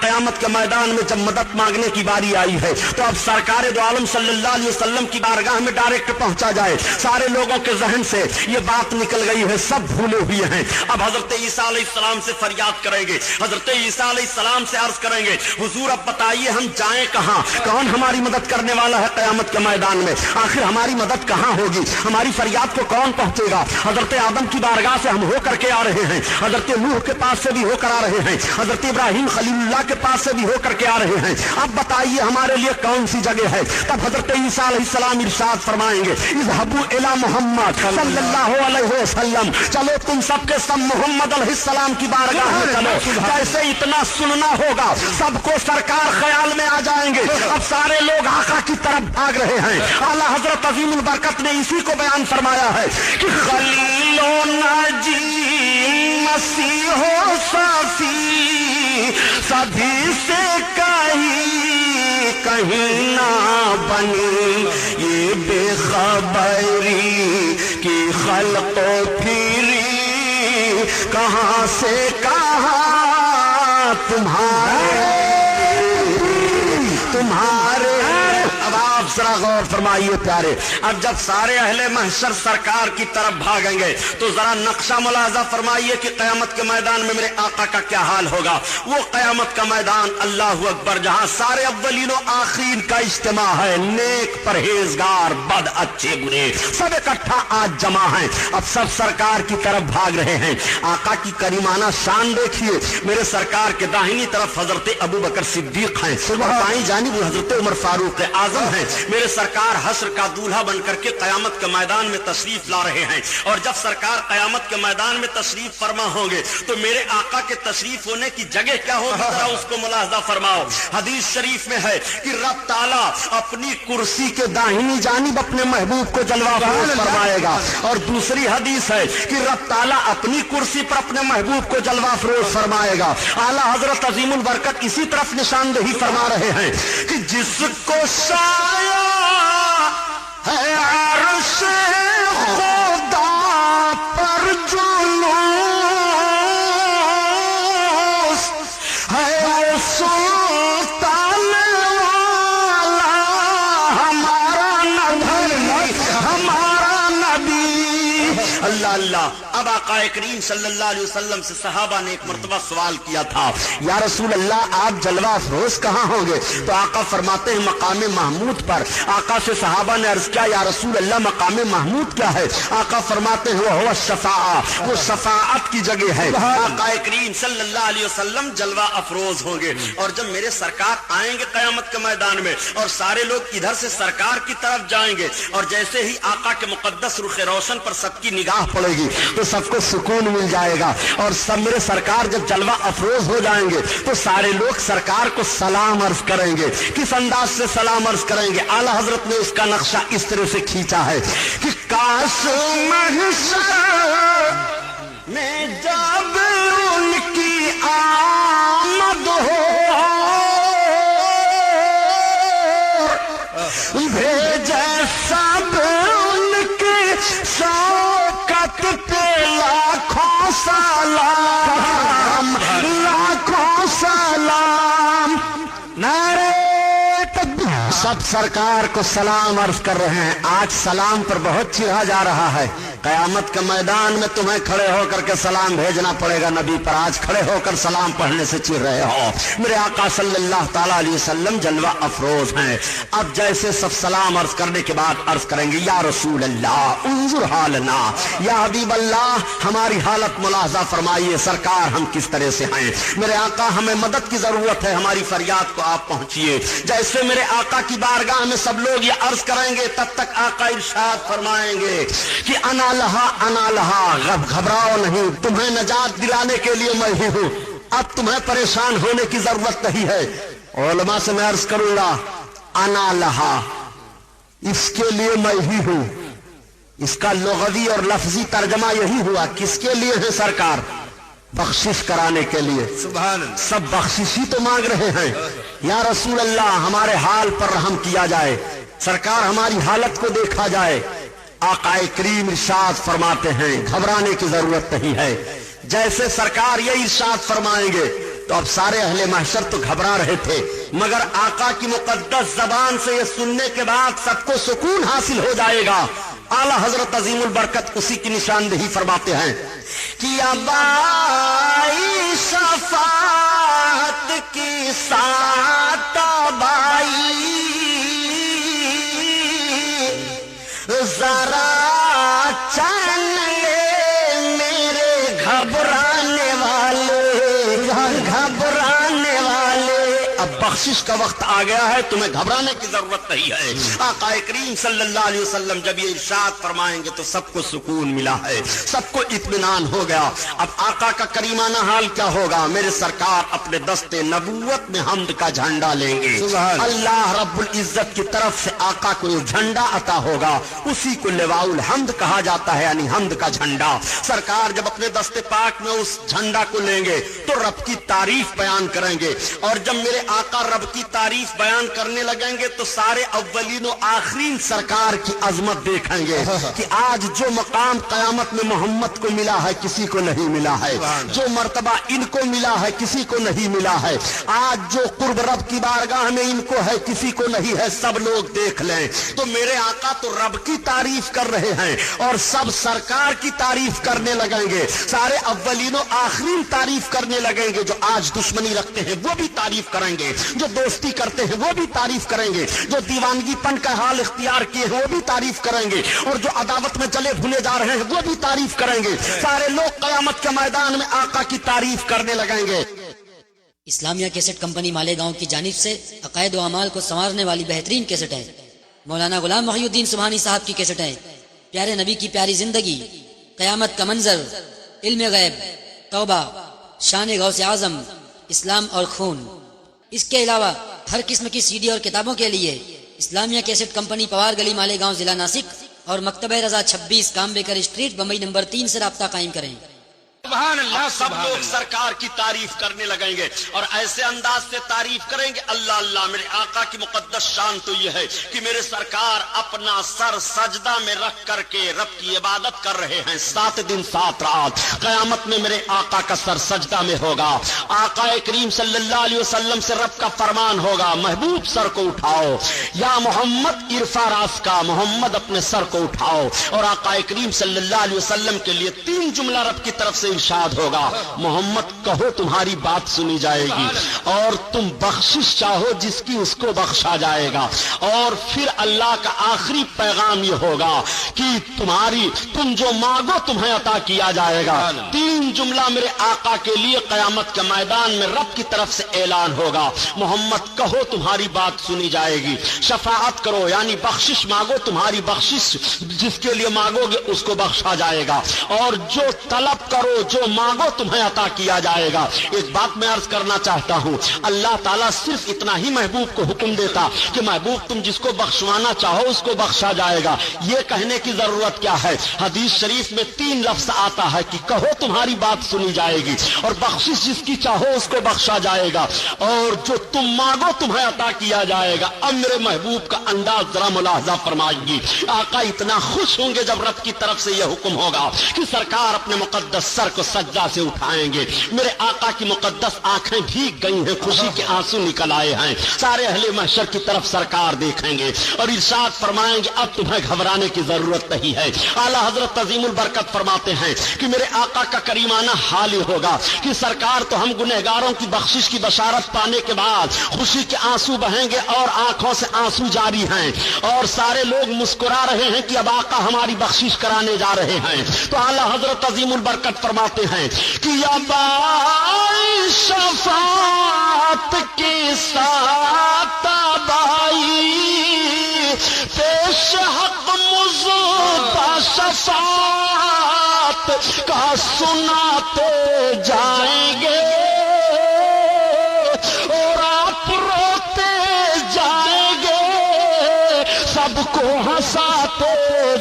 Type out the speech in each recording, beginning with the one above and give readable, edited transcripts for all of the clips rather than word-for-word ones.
قیامت کے میدان میں جب مدد مانگنے کی باری آئی ہے تو اب سرکار دو عالم صلی اللہ علیہ وسلم کی بارگاہ میں ڈائریکٹ پہنچا جائے. سارے لوگوں کے ذہن سے یہ بات نکل گئی ہے, سب بھولے ہوئے ہیں. اب حضرت عیسیٰ علیہ السلام سے فریاد کریں گے, حضرت عیسیٰ علیہ السلام سے عرض کریں گے, حضور اب بتائیے ہم جائیں کہاں؟ کون ہماری مدد کرنے والا ہے قیامت کے میدان میں؟ آخر ہماری مدد کہاں ہوگی؟ ہماری فریاد کو کون پہنچے گا؟ حضرت آدم کی بارگاہ سے ہم ہو کر کے آ رہے ہیں, حضرت نوح کے پاس سے بھی ہو کر آ رہے ہیں, حضرت ابراہیم خلیل اللہ کے پاس سے بھی ہو کر کے آ رہے ہیں. اب بتائیے ہمارے لیے کون سی جگہ ہے؟ تب حضرت عیسیٰ علیہ السلام ارشاد فرمائیں گے, اذهبوا الی محمد صلی اللہ علیہ وسلم, چلو تم سب کے سب محمد علیہ السلام کی بارگاہ میں چلو. جیسے اتنا سننا ہوگا سب کو سرکار خیال میں آ جائیں گے. اب سارے لوگ آقا کی طرف بھاگ رہے ہیں. اعلیٰ حضرت عظیم البرکت نے اسی کو بیان فرمایا ہے کہ خلیل و ناجی مسیح و صافی سبھی سے کہیں نہ بنی, یہ بے خبری کی خلق و پھری کہاں سے کہاں تمہارے. اب آپ ذرا غور فرمائیے پیارے, اب جب سارے اہل محشر سرکار کی طرف بھاگیں گے تو ذرا نقشہ ملاحظہ فرمائیے کہ قیامت کے میدان میں میرے آقا کا کیا حال ہوگا. وہ قیامت کا میدان اللہ اکبر جہاں سارے اولین و آخرین کا اجتماع ہے, نیک پرہیزگار بد اچھے برے سب اکٹھا آج جمع ہیں. اب سب سرکار کی طرف بھاگ رہے ہیں. آقا کی کریمانہ شان دیکھیے, میرے سرکار کے داہنی طرف حضرت ابو بکر صدیق ہیں اور بائیں جانب حضرت عمر فاروق اعظم ہیں. میرے سرکار حشر کا دولہا بن کر کے قیامت کے میدان میں تشریف لا رہے ہیں. اور جب سرکار قیامت کے میدان میں تشریف فرما ہوں گے تو میرے آقا کے تشریف ہونے کی جگہ کیا ہوگی, ذرا اس کو ملاحظہ فرماؤ. حدیث شریف میں ہے کہ رب تعالیٰ اپنی کرسی کے داہنی جانب اپنے محبوب کو جلوہ افروز فرمائے گا, اور دوسری حدیث ہے کہ رب تعالیٰ اپنی کرسی پر اپنے محبوب کو جلوہ افروز فرمائے گا. اعلیٰ حضرت عظیم البرکت اسی طرف نشاندہی فرما رہے ہیں کہ جس کو سایہ ہے عرش خدا پر جلوس ہے, وہ سلطان والا ہمارا نبی, ہمارا نبی. اللہ اللہ. اب آقا کریم صلی اللہ علیہ وسلم سے صحابہ نے ایک مرتبہ سوال کیا تھا, یا رسول اللہ آپ جلوہ افروز کہاں ہوں گے؟ تو آقا فرماتے ہیں مقام محمود پر. آقا سے صحابہ نے عرض کیا, یا رسول اللہ مقام محمود کیا ہے؟ آقا فرماتے ہیں وہ ہوا الشفاعہ, وہ شفاعت کی جگہ ہے. آقا کریم صلی اللہ علیہ وسلم جلوہ افروز ہوں گے, اور جب میرے سرکار آئیں گے قیامت کے میدان میں اور سارے لوگ ادھر سے سرکار کی طرف جائیں گے, اور جیسے ہی آقا کے مقدس رخ روشن پر سب کی نگاہ پڑے گی تو سب کو سکون مل جائے گا. اور سب میرے سرکار جب جلوہ افروز ہو جائیں گے تو سارے لوگ سرکار کو سلام عرض کریں گے. کس انداز سے سلام عرض کریں گے؟ اعلیٰ حضرت نے اس کا نقشہ اس طرح سے کھینچا ہے کہ کاش محشر میں جب ان کی آمد ہو, بھیجے سب ان کی شوکت پہ لاکھوں سلام, لاکھوں سلام. نعرہ تکبیر. سب سرکار کو سلام عرض کر رہے ہیں. آج سلام پر بہت چڑھا جا رہا ہے. قیامت کے میدان میں تمہیں کھڑے ہو کر کے سلام بھیجنا پڑے گا نبی پر. آج کھڑے ہو کر سلام پڑھنے سے چڑھ رہے ہو. میرے آقا صلی اللہ تعالیٰ علیہ وسلم جلوہ افروز ہیں. اب جیسے سب سلام عرض کرنے کے بعد عرض کریں گے, یا رسول اللہ انظر حالنا, یا حبیب اللہ ہماری حالت ملاحظہ فرمائیے, سرکار ہم کس طرح سے ہیں. میرے آقا ہمیں مدد کی ضرورت ہے, ہماری فریاد کو آپ پہنچیے. جیسے میرے آقا کی بارگاہ میں سب لوگ یہ عرض کریں گے تب تک آقا ارشاد فرمائیں گے کہ انا لہا, گھبراؤ نہیں, تمہیں نجات دلانے کے لیے میں ہی ہوں. اب تمہیں پریشان ہونے کی ضرورت نہیں ہے. علماء سے میں عرض کروں گا, انا لہا اس کے لیے میں ہی ہوں. اس کا لغوی اور لفظی ترجمہ یہی ہوا. کس کے لیے ہے سرکار؟ بخشش کرانے کے لیے. سبحان اللہ. سب بخشش ہی تو مانگ رہے ہیں. یا رسول اللہ ہمارے حال پر رحم کیا جائے, سرکار ہماری حالت کو دیکھا جائے. آقا کریم ارشاد فرماتے ہیں گھبرانے کی ضرورت نہیں ہے. جیسے سرکار یہ ارشاد فرمائیں گے تو اب سارے اہل محشر تو گھبرا رہے تھے، مگر آقا کی مقدس زبان سے یہ سننے کے بعد سب کو سکون حاصل ہو جائے گا۔ اعلی حضرت عظیم البرکت اسی کی نشاندہی فرماتے ہیں کہ ابائی شفاعت کی سات بائی ذرا چین لے میرے گھبرانے والے، گھبرانے والے۔ اب بخشش کا وقت آ گیا ہے، تمہیں گھبرانے کی ضرورت نہیں ہے۔ آقا کریم صلی اللہ علیہ وسلم جب یہ ارشاد فرمائیں گے تو سب کو سکون ملا ہے، سب کو اطمینان ہو گیا۔ اب آقا کا کریمانہ حال کیا ہوگا؟ میرے سرکار اپنے دست نبوت میں حمد کا جھنڈا لیں گے، اللہ رب العزت کی طرف سے آقا کو یہ جھنڈا عطا ہوگا، اسی کو لواء الحمد کہا جاتا ہے، یعنی حمد کا جھنڈا۔ سرکار جب اپنے دست پاک میں اس جھنڈا کو لیں گے تو رب کی تعریف بیان کریں گے، اور جب میرے آقا رب کی تعریف بیان کرنے لگیں گے تو سارے اولین و آخرین سرکار کی عظمت دیکھیں گے کہ آج جو مقام قیامت میں محمد کو ملا ہے کسی کو نہیں ملا ہے، جو مرتبہ ان کو ملا ہے کسی کو نہیں ملا ہے، آج جو قرب رب کی بارگاہ میں ان کو ہے کسی کو نہیں ہے، سب لوگ دیکھ لیں۔ تو میرے آقا تو رب کی تعریف کر رہے ہیں اور سب سرکار کی تعریف کرنے لگیں گے، سارے اولین و آخرین تعریف کرنے لگیں گے، جو آج دشمنی رکھتے ہیں وہ بھی تعریف کریں گے، جو دوستی کرتے ہیں وہ بھی تعریف کریں گے، جو دیوانگی پن کا حال اختیار کیے ہیں وہ بھی تعریف کریں گے، اور جو عداوت میں جلے بھنے جا رہے ہیں وہ بھی تعریف کریں گے۔ سارے لوگ قیامت کے میدان میں آقا کی تعریف کرنے لگیں گے۔ اسلامیہ کیسٹ کمپنی مالیگاؤں کی جانب سے عقائد و اعمال کو سنوارنے والی بہترین کیسٹیں، مولانا غلام محی الدین سبحانی صاحب کی کیسٹیں، پیارے نبی کی پیاری زندگی، قیامت کا منظر، علم غیب، توبہ، شان غوث اعظم، اسلام اور خون۔ اس کے علاوہ ہر قسم کی سی ڈی اور کتابوں کے لیے اسلامیہ کیسٹ کمپنی پوار گلی مالیگاؤں ضلع ناسک اور مکتبہ رضا 26 کامبیکر اسٹریٹ بمبئی نمبر 3 سے رابطہ قائم کریں۔ سبحان اللہ، سب لوگ سرکار کی تعریف کرنے لگیں گے اور ایسے انداز سے تعریف کریں گے، اللہ اللہ۔ میرے آقا کی مقدس شان تو یہ ہے کہ میرے سرکار اپنا سر سجدہ میں رکھ کر کے رب کی عبادت کر رہے ہیں، 7 دن 7 رات۔ قیامت میں میرے آقا کا سر سجدہ میں ہوگا، آقا کریم صلی اللہ علیہ وسلم سے رب کا فرمان ہوگا، محبوب سر کو اٹھاؤ، یا محمد ارفع راس کا، محمد اپنے سر کو اٹھاؤ۔ اور آقا کریم صلی اللہ علیہ وسلم کے لیے 3 جملہ رب کی طرف سے ارشاد ہوگا، محمد کہو تمہاری بات سنی جائے گی، اور تم بخشش چاہو جس کی اس کو بخشا جائے گا۔ اور پھر اللہ کا آخری پیغام یہ ہوگا کہ تم جو مانگو تمہیں عطا کیا جائے گا۔ 3 جملہ میرے آقا کے لیے قیامت کے میدان میں رب کی طرف سے اعلان ہوگا، محمد کہو تمہاری بات سنی جائے گی، شفاعت کرو یعنی بخشش مانگو، تمہاری بخشش جس کے لیے مانگو گے اس کو بخشا جائے گا، اور جو طلب کرو جو مانگو تمہیں عطا کیا جائے گا۔ ایک بات میں عرض کرنا چاہتا ہوں، اللہ تعالیٰ صرف اتنا ہی محبوب کو حکم دیتا کہ محبوب تم جس کو بخشوانا چاہو اس کو بخشا جائے گا، یہ کہنے کی ضرورت کیا ہے؟ حدیث شریف میں 3 لفظ آتا ہے کہ کہو تمہاری بات سنی جائے گی، اور بخشش جس کی چاہو اس کو بخشا جائے گا، اور جو تم مانگو تمہیں عطا کیا جائے گا۔ اب میرے محبوب کا انداز ذرا ملاحظہ فرمائیے، آقا اتنا خوش ہوں گے جب رب کی طرف سے یہ حکم ہوگا کہ سرکار اپنے مقدس سر کو سجدہ سے اٹھائیں گے۔ میرے آقا کی مقدس آنکھیں بھیگ گئی ہیں، خوشی کے آنسو نکل آئے ہیں، سارے اہل محشر کی طرف سرکار دیکھیں گے اور ارشاد فرمائیں گے اب تمہیں گھبرانے کی ضرورت نہیں ہے۔ اعلی حضرت عظیم البرکت فرماتے ہیں کہ میرے آقا کا کریمانہ حال یہ ہوگا کہ سرکار تو ہم گنہگاروں کی بخشش کی بشارت پانے کے بعد خوشی کے آنسو بہیں گے اور آنکھوں سے آنسو جاری ہیں، اور سارے لوگ مسکرا رہے ہیں کہ اب آقا ہماری بخشش کرانے جا رہے ہیں۔ تو اعلی حضرت عظیم البرکت فرماتے ہیں کہ یا بائی شفاعت کی سات بائی پیش حق مزدہ شفاعت کا سناتے جائیں گے، اور آپ روتے جائیں گے، سب کو ہنساتے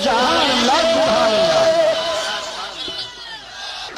جائیں گے۔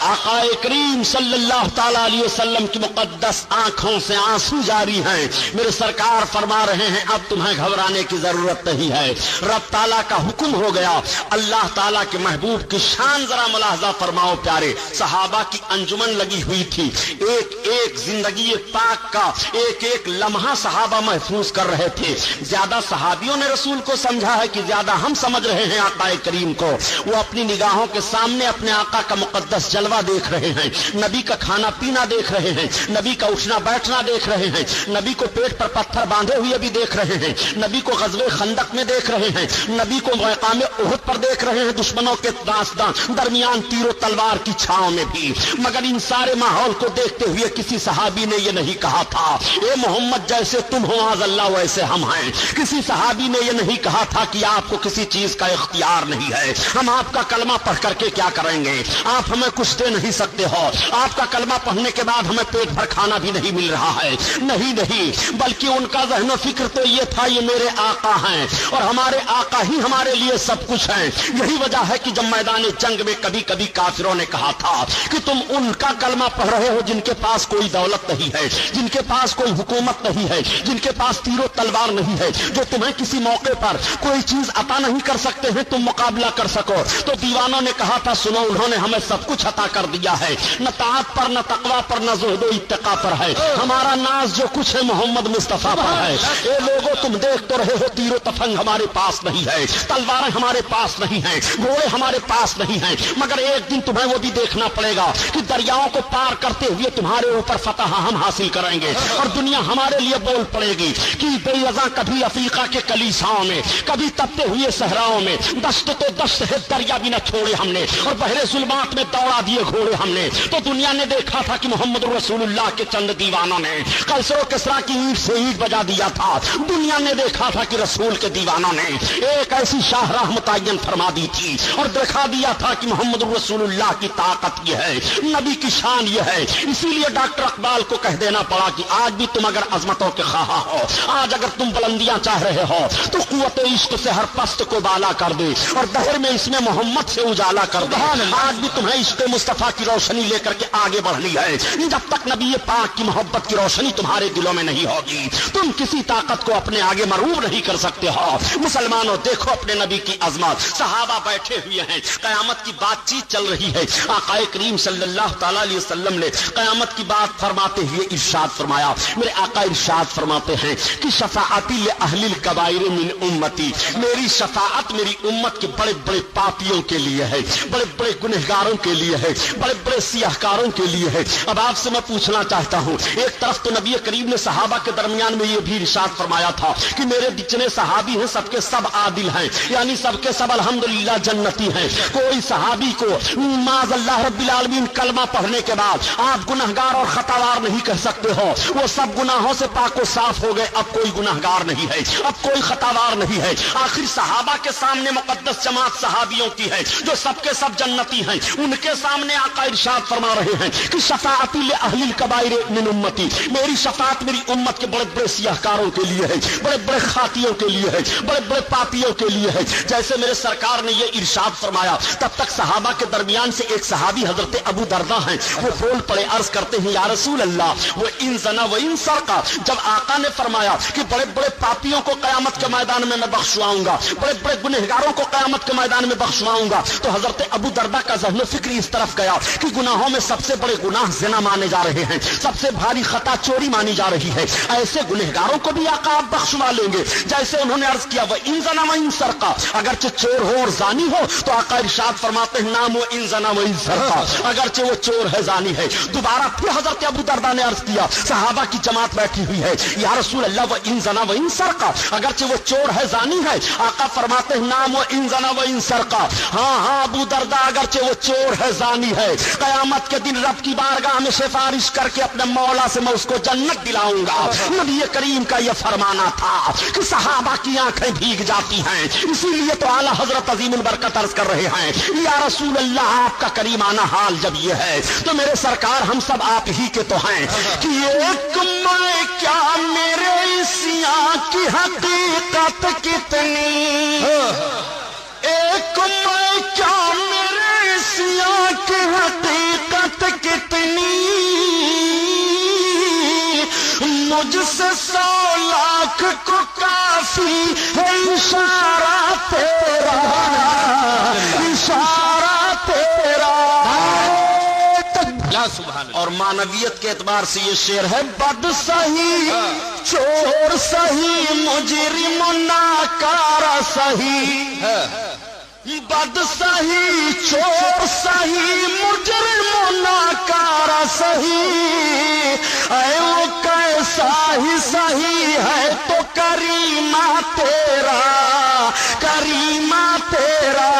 آقا کریم صلی اللہ تعالی علیہ وسلم کی مقدس آنکھوں سے آنسو جاری ہیں. میرے سرکار فرما رہے ہیں اب تمہیں گھبرانے کی ضرورت نہیں ہے. رب تعالیٰ کا حکم ہو گیا. اللہ تعالیٰ کے محبوب کی شان ذرا ملاحظہ فرماؤ پیارے. صحابہ کی انجمن لگی ہوئی تھی. ایک ایک زندگی پاک کا ایک ایک لمحہ صحابہ محفوظ کر رہے تھے. زیادہ صحابیوں نے رسول کو سمجھا ہے کہ زیادہ ہم سمجھ رہے ہیں آقا کریم کو. وہ اپنی نگاہوں کے سامنے اپنے آقا کا مقدس جلوہ دیکھ رہے ہیں, نبی کا کھانا پینا دیکھ رہے ہیں, نبی کا اٹھنا بیٹھنا دیکھ رہے ہیں, نبی کو پیٹ پر پتھر باندھے ہوئے بھی دیکھ رہے ہیں, نبی کو غزوہ خندق میں دیکھ رہے ہیں, نبی کو مقام احد پر دیکھ رہے ہیں, دشمنوں کے درمیان تیر و تلوار کی چھاؤں میں بھی. مگر ان سارے ماحول کو دیکھتے ہوئے کسی صحابی نے یہ نہیں کہا تھا اے محمد جیسے تم ہو آز اللہ ویسے ہم ہیں. کسی صحابی نے یہ نہیں کہا تھا کہ آپ کو کسی چیز کا اختیار نہیں ہے, ہم آپ کا کلمہ پڑھ کر کے کیا کریں گے, آپ ہمیں کچھ دے نہیں سکتے ہو, آپ کا کلمہ پڑھنے کے بعد ہمیں پیٹ بھر کھانا بھی نہیں مل رہا ہے. نہیں نہیں, بلکہ ان کا ذہن و فکر تو یہ تھا یہ میرے آقا ہیں اور ہمارے آقا ہی ہمارے لیے سب کچھ ہیں. یہی وجہ ہے کہ جب میدان جنگ میں کبھی کبھی کافروں نے کہا تھا کہ تم ان کا کلمہ پڑھ رہے ہو جن کے پاس کوئی دولت نہیں ہے, جن کے پاس کوئی حکومت نہیں ہے, جن کے پاس تیر و تلوار نہیں ہے, جو تمہیں کسی موقع پر کوئی چیز عطا نہیں کر سکتے ہیں تم مقابلہ کر سکو. تو دیوانوں نے کہا تھا سنو انہوں نے ہمیں سب کچھ عطا کر دیا ہے, نہ طاعت پر نہ تقویٰ پر نہ زہد و اتقاء پر ہے, ہمارا ناز جو کچھ ہے محمد مصطفیٰ پر ہے. اے لوگوں تم دیکھ تو رہے ہو تیر و تفنگ ہمارے پاس نہیں ہے, تلواریں ہمارے پاس نہیں ہیں, گھوڑے ہمارے پاس نہیں ہیں, مگر ایک دن تمہیں وہ بھی دیکھنا پڑے گا کہ دریاؤں کو پار کرتے ہوئے تمہارے اوپر فتح ہم حاصل کریں گے اور دنیا ہمارے لیے بول پڑے گی کہ بے رضا کبھی افریقہ کے کلیساؤں میں, کبھی تپتے ہوئے صحراؤں میں, دشت تو دشت ہے دریا بھی نہ چھوڑے ہم نے اور بحر ظلمات میں دوڑا دیے گھوڑے ہم نے. تو دنیا نے دیکھا تھا کہ محمد رسول اللہ کے چند دیوانوں نے قیصر و کسریٰ کی اینٹ سے اینٹ بجا دیا تھا. دنیا نے دیکھا تھا کہ رسول کے دیوانوں نے ایک ایسی شاہراہ متعین فرما دی تھی اور دکھا دیا تھا کہ محمد رسول اللہ کی طاقت یہ ہے, نبی کی شان یہ ہے. اسی لیے ڈاکٹر اقبال کو کہہ دینا پڑا کہ آج بھی تم اگر عظمتوں کے خواہاں ہو, آج اگر تم بلندیاں چاہ رہے ہو تو قوت عشق سے ہر پست کو بالا کر دے اور دہر میں اس میں محمد سے اجالا کر دے. آج بھی تمہیں عشق مصطفیٰ کی روشنی لے کر کے آگے بڑھنی ہے. جب تک نبی پاک کی محبت کی روشنی تمہارے دلوں میں نہیں ہوگی تم کسی طاقت کو اپنے آگے مروب نہیں کر سکتے ہو. مسلمانوں دیکھو اپنے نبی کی عظمت. صحابہ بیٹھے ہوئے ہیں, قیامت کی بات چیت چل رہی ہے. آقا کریم صلی اللہ تعالی علیہ وسلم نے قیامت کی بات فرماتے ہوئے ارشاد فرمایا. میرے آقا ارشاد فرماتے ہیں کہ شفاعتی لأہل الکبائر من امتی, میری شفاعت میری امت کے بڑے بڑے پاپیوں کے لیے ہے, بڑے بڑے گنہگاروں کے لیے ہے, بڑے بڑے سیاہکاروں کے لیے ہے. اب آپ سے میں پوچھنا چاہتا ہوں, ایک طرف تو نبی کریم نے صحابہ کے درمیان میں یہ بھی ارشاد فرمایا تھا کہ میرے جتنے صحابی ہیں سب کے سب عادل ہیں, یعنی سب کے سب الحمدللہ جنتی ہیں. کوئی صحابی کو معاذ اللہ رب العالمین کلمہ پڑھنے کے بعد آپ گنہگار اور خطاوار نہیں کہہ سکتے ہو. وہ سب گناہوں سے پاک و صاف ہو گئے, اب کوئی گنہگار نہیں ہے, اب کوئی خطاوار نہیں ہے. آخر صحابہ کے سامنے مقدس جماعت صحابیوں کی ہے جو سب کے سب جنتی ہیں. ان کے سامنے آقا ارشاد فرما رہے ہیں کہ شفاعتی لأہل الکبائر من امتی, میری شفاعت میری امت کے بڑے بڑے سیاہکاروں کے لیے ہے, بڑے بڑے خاطیوں کے لیے ہے, بڑے بڑے پاپیوں کے لیے ہے. جیسے میرے سرکار نے یہ ارشاد فرمایا تب تک صحابہ کے درمیان سے ایک صحابی حضرت ابو درداء ہیں, وہ بول پڑے, عرض کرتے ہیں یا رسول اللہ وہ ان زنا و ان سرقہ. جب آقا نے فرمایا کہ بڑے بڑے پاپیوں کو قیامت کے میدان میں بخشواؤں گا, بڑے بڑے گنہگاروں کو قیامت کے میدان میں بخشواؤں گا, تو حضرت ابو درداء کا ذہن و فکر اس طرف گیا کہ گناہوں میں سب سے بڑے گناہ زنا مانے جا رہے ہیں, سب سے بھاری خطا چوری مانی جا رہی ہے. ایسے گنہگاروں کو بھی آقا آپ بخشوا لیں گے. جیسے انہوں نے عرض کیا وہ ان زنا و ان سرقہ, اگرچہ چور ہو اور زانی ہو تو آقا ارشاد فرماتے ہیں نام وہ ان زنا و ان سرقہ, اگرچہ وہ چور ہے زانی ہے. دوبارہ پھر حضرت ابو درداء نے عرض کیا, صحابہ کی جماعت بیٹھی ہوئی ہے, یا رسول اللہ وہ ان زنا و ان سرقہ, اگرچہ وہ چور ہے زانی ہے. آقا فرماتے ہیں نام وہ ان زنا و ان سرقہ, ہاں ہاں ابو درداء اگرچہ وہ چور ہے زانی ہے, قیامت کے دن رب کی بارگاہ میں سفارش کر کے اپنے مولا سے میں اس کو جنت دلاؤں گا. نبی کریم کا یہ فرمانا تھا کہ صحابہ کی آنکھیں بھیگ جاتی ہیں. اسی لیے تو اعلیٰ حضرت عظیم البرکت عرض کر رہے ہیں یا رسول اللہ آپ کا کریمانہ حال جب یہ ہے تو میرے سرکار ہم سب آپ ہی کے تو ہیں کہ ایک میں کیا میرے سیاہ کی حقیقت کتنی, ایک میں کیا میرے سیاہ کی حقیقت کتنی مجھ سے 100 لاکھ کو کافی ہے اشارہ تیرا، اشارہ تیرا۔ اور معنویت کے اعتبار سے یہ شعر ہے، بد سہی چور سہی مجرم ناکار سہی، بد سہی چور سہی مجرم ناکار سہی، اے وہ کیسا ہی سہی ہے تو کریمہ تیرا، کریمہ تیرا۔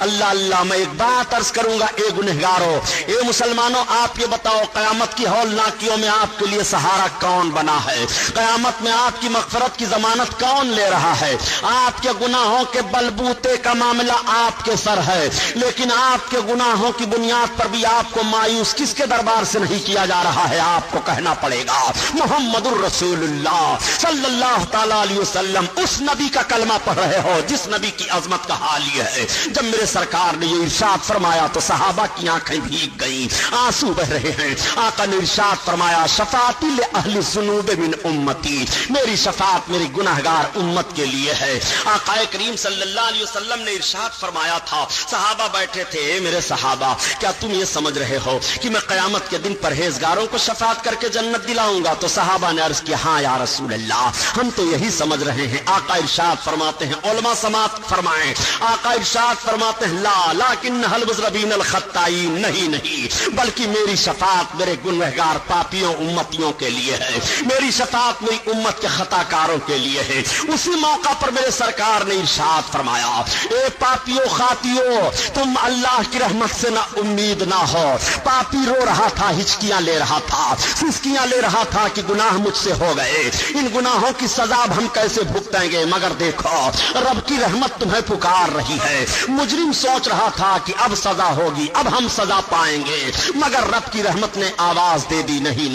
اللہ اللہ، میں ایک بات عرض کروں گا، اے گنہگارو، اے مسلمانوں، آپ یہ بتاؤ قیامت کی ہولناکیوں میں آپ کے لیے سہارا کون بنا ہے؟ قیامت میں آپ کی مغفرت کی ضمانت کون لے رہا ہے؟ آپ کے گناہوں کے بلبوتے کا معاملہ آپ کے سر ہے، لیکن آپ کے گناہوں کی بنیاد پر بھی آپ کو مایوس کس کے دربار سے نہیں کیا جا رہا ہے؟ آپ کو کہنا پڑے گا محمد الرسول اللہ صلی اللہ تعالی علیہ وسلم، اس نبی کا کلمہ پڑھ رہے ہو جس نبی کی عظمت کا حال یہ ہے، جب میرے سرکار نے یہ ارشاد فرمایا تو صحابہ کی آنکھیں بھیگ گئیں، آنسو بہ رہے ہیں۔ آقا نے ارشاد فرمایا، شفاعتی لأہل الذنوب من امتی، میری شفاعت میری گناہگار امت کے لیے ہے۔ آقا کریم صلی اللہ علیہ وسلم نے ارشاد فرمایا تھا، صحابہ بیٹھے تھے، میرے صحابہ کیا تم یہ سمجھ رہے ہو کہ میں قیامت کے دن پرہیزگاروں کو شفاعت کر کے جنت دلاؤں گا؟ تو صحابہ نے عرض کیا، ہاں یا رسول اللہ، ہم تو یہی سمجھ رہے ہیں۔ آقا ارشاد فرماتے ہیں، علماء سماعت فرمائیں، آقا ارشاد فرماتے ہیں، لا لیکن المذنبین الخطائین، نہیں بلکہ میری شفاعت میرے گنہگار پاپیوں امتیوں کے لیے ہے، میری شفاعت میری امت کے خطا کاروں کے لیے ہے۔ اسی موقع پر میرے سرکار نے ارشاد فرمایا، اے پاپیوں خاطیوں، تم اللہ کی رحمت سے نہ امید نہ ہو۔ پاپی رو رہا تھا، ہچکیاں لے رہا تھا، سسکیاں لے رہا تھا کہ گناہ مجھ سے ہو گئے، ان گناہوں کی سزا ہم کیسے بھگتیں گے؟ مگر دیکھو رب کی رحمت تمہیں پکار رہی ہے۔ مجرم سوچ رہا تھا کہ اب سزا ہوگی، اب ہم سزا پائیں گے، مگر رب کی رحمت نے آواز دے دی، نہیں،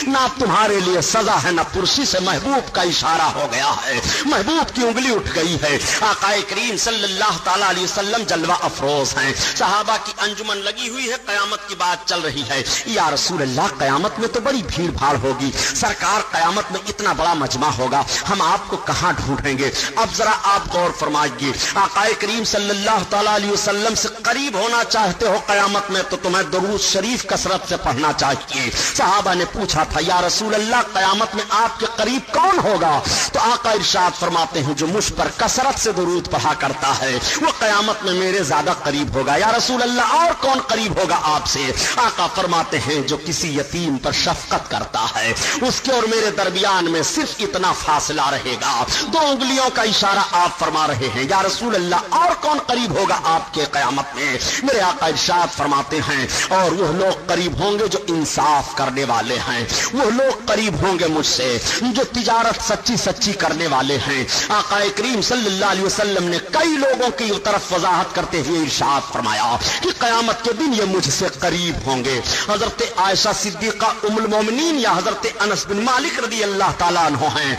نہ تمہارے لیے سزا ہے، نہ پرسی سے محبوب کا اشارہ ہو گیا ہے، محبوب کی انگلی اٹھ گئی ہے۔ آقا کریم صلی اللہ تعالی علیہ وسلم جلوہ افروز ہیں، صحابہ کی انجمن لگی ہوئی ہے، قیامت کی بات چل رہی ہے۔ یا رسول اللہ، قیامت میں تو بڑی بھیڑ بھاڑ ہوگی، سرکار قیامت میں اتنا بڑا مجمع ہوگا، ہم آپ کو کہاں ڈھونڈیں گے؟ اب ذرا آپ غور فرمائیے، آقا کریم صلی اللہ تعالی علیہ وسلم سے قریب ہونا چاہتے ہو قیامت میں تو تمہیں درود شریف کثرت سے پڑھنا چاہیے۔ صحابہ نے پوچھا تھا، یا رسول اللہ، قیامت میں آپ کے قریب کون ہوگا؟ تو آقا ارشاد فرماتے ہیں، جو مجھ پر کثرت سے درود پڑھا کرتا ہے وہ قیامت میں میرے زیادہ قریب ہوگا۔ یا رسول اللہ، اور کون قریب ہوگا آپ سے؟ آقا فرماتے ہیں، جو کسی یتیم پر شفقت کرتا ہے، اس کے اور میرے درمیان میں صرف اتنا فاصلہ رہے گا، 2 انگلیوں کا اشارہ آپ فرما رہے ہیں۔ یا رسول اللہ، اور کون قریب ہوگا آپ کے قیامت میں؟ میرے آقا ارشاد فرماتے ہیں، اور وہ لوگ قریب ہوں گے جو انصاف کرنے والے ہیں، وہ لوگ قریب ہوں گے مجھ سے جو تجارت سچی کرنے والے ہیں۔ آقا کریم صلی اللہ علیہ وسلم نے کئی لوگوں کی طرف وضاحت کرتے ہوئے ارشاد فرمایا کہ قیامت کے دن یہ مجھ سے قریب ہوں گے۔ حضرت عائشہ صدیقہ ام المومنین یا حضرت انس بن مالک رضی اللہ تعالیٰ عنہ ہیں،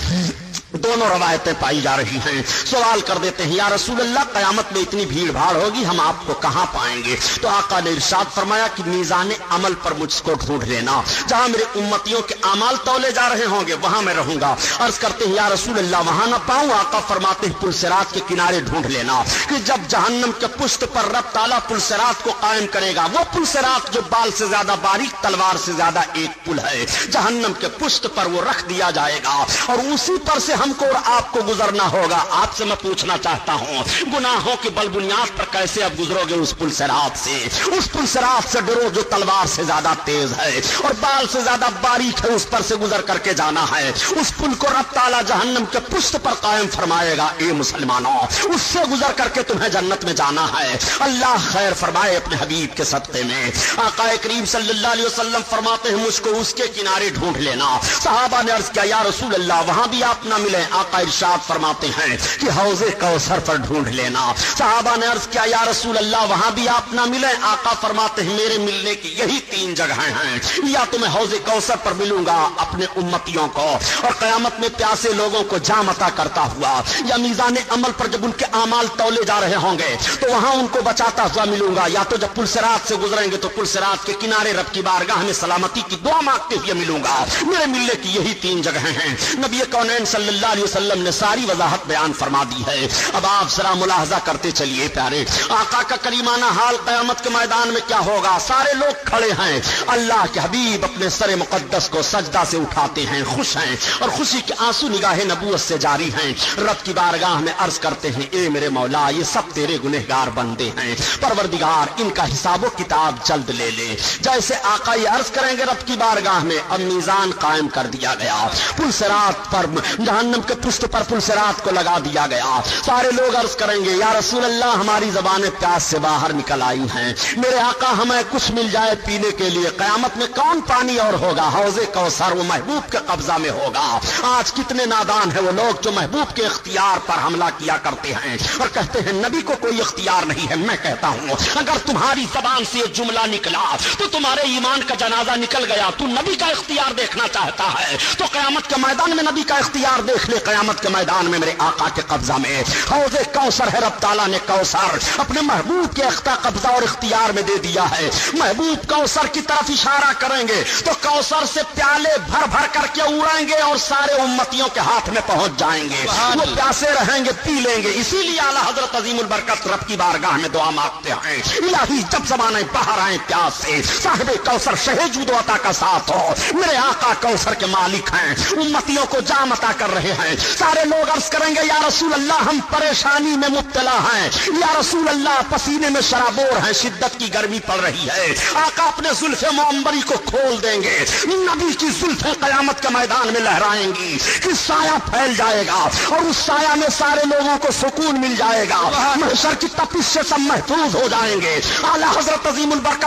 دونوں روایتیں پائی جا رہی ہیں۔ سوال کر دیتے ہیں، یا رسول اللہ، قیامت میں اتنی بھیڑ بھاڑ ہوگی، ہم آپ کو کہاں پائیں گے؟ تو آقا نے ارشاد فرمایا کہ میزان عمل پر مجھ کو ڈھونڈ لینا، جہاں میرے امتیوں کے اعمال تولے جا رہے ہوں گے وہاں میں رہوں گا۔ عرض کرتے ہیں، یا رسول اللہ، وہاں نہ پاؤں؟ آقا فرماتے ہیں، پل صراط کے کنارے ڈھونڈ لینا، کہ جب جہنم کے پشت پر رب تعالیٰ پل صراط کو قائم کرے گا، وہ پل صراط جو بال سے زیادہ باریک، تلوار سے زیادہ ایک پل ہے، جہنم کے پشت پر وہ رکھ دیا جائے گا، اور اسی پر سے ہم کو اور آپ کو گزرنا ہوگا۔ آپ سے میں پوچھنا چاہتا ہوں، گناہوں کی بل بنیاد پر کیسے اب گزرو گے اس پل صراط سے؟ اس پل صراط سے ڈرو جو تلوار سے زیادہ تیز ہے اور بال سے زیادہ باریک ہے، اس پر سے گزر کر کے جانا ہے۔ اس پل کو رب تعالیٰ جہنم کے پشت پر قائم فرمائے گا۔ اے مسلمانوں، اس سے گزر کر کے تمہیں جنت میں جانا ہے۔ اللہ خیر فرمائے اپنے حبیب کے صدقے میں۔ آقا کریم صلی اللہ علیہ وسلم فرماتے ہیں، مجھ کو اس کے کنارے ڈھونڈ لینا۔ صحابہ نے عرض کیا، یا رسول اللہ، وہاں بھی آپ نہ ملے آقا ارشاد فرماتے ہیں کہ حوض کوثر پر ڈھونڈ لینا. صحابہ نے عرض کیا یا رسول اللہ وہاں بھی آپ نہ ملے؟ آقا فرماتے ہیں میرے ملنے کی یہی 3 جگہیں ہیں. یا تو میں حوض کوثر پر ملوں گا اپنے امتیوں کو اور قیامت میں پیاسے لوگوں کو جام عطا کرتا ہوا، یا میزان عمل پر جب ان کے اعمال تولے جا رہے ہوں گے تو وہاں ان کو بچاتا ہوا ملوں گا، یا تو جب پل صراط سے گزریں گے تو پل صراط کے کنارے رب کی بارگاہ میں سلامتی کی دعا مانگتے ہوئے ملوں گا. میرے ملنے کی یہی 3 جگہیں ہیں. نبی کونین صلی اللہ علیہ وسلم نے ساری وضاحت بیان فرما دی ہے. اب آپ ذرا ملاحظہ کرتے چلیے پیارے، آقا کا کریمانہ حال قیامت کے میدان میں کیا ہوگا. سارے لوگ کھڑے ہیں، اللہ کے حبیب اپنے سر مقدس کو سجدہ سے اٹھاتے ہیں، خوش ہیں اور خوشی کے آنسو نگاہ نبوت سے جاری ہیں. رب کی بارگاہ میں عرض کرتے ہیں اے میرے مولا یہ سب تیرے گنہگار بندے ہیں، پروردگار ان کا حساب و کتاب جلد لے لے. جیسے آقا یہ عرض کریں گے رب کی بارگاہ میں، اب میزان قائم کر دیا گیا، پل صراط پر جہنم کے پشت پر پل صراط کو لگا دیا گیا. سارے لوگ عرض کریں گے یا رسول اللہ ہماری زبانیں پیاس سے باہر نکل آئی ہیں، میرے آقا ہمیں کچھ مل جائے پینے کے لیے. قیامت میں کون پانی اور ہوگا؟ حوض کوثر وہ محبوب کے قبضہ میں ہوگا. آج کتنے نادان ہیں وہ لوگ جو محبوب کے اختیار پر حملہ کیا کرتے ہیں اور کہتے ہیں نبی کو کوئی اختیار نہیں ہے. میں کہتا ہوں اگر تمہاری زبان سے یہ جملہ نکلا تو تمہارے ایمان کا جنازہ نکل گیا. تو نبی کا اختیار دیکھنا چاہتا ہے تو قیامت کے میدان میں نبی کا اختیار دیکھ لے. قیامت کے میدان میں میرے آقا کے قبضہ میں حوض کوثر ہے. رب تعالیٰ نے کوثر اپنے محبوب کے اختہ قبضہ اور اختیار میں دے دیا ہے. محبوب کوثر کی طرف اشارہ کریں گے تو کوثر سے پیالے بھر بھر کر کے اڑیں گے اور سارے امتیوں کے ہاتھ میں پہنچ جائیں گے. وہ پیاسے رہیں گے، پی لیں گے. اسی لیے اعلیٰ حضرت عظیم البرکت رب کی بارگاہ میں دعا مانگتے ہیں الہی جب زمانے باہر آئیں پیاس سے صاحب کوثر شہ جود و عطا کا ساتھ ہو. میرے آقا کوثر کے مالک ہیں، امتیوں کو جام عطا کر رہے ہیں. سارے لوگ عرض کریں گے یا رسول اللہ ہم پریشانی میں مبتلا ہیں، یا رسول اللہ پسینے میں شرابور ہیں، شدت کی گرمی پڑ رہی ہے. آقا اپنے زلف معمبری کو کھول دیں گے، نبی کی زلفیں قیامت کے میدان میں لہرائیں گی کہ سایہ پھیل جائے گا اور اس سایہ میں سارے لوگوں کو سکون مل جائے گا. محشر کی تپش سے سب محفوظ ہو جائیں گے. اعلیٰ حضرت عظیم البرکت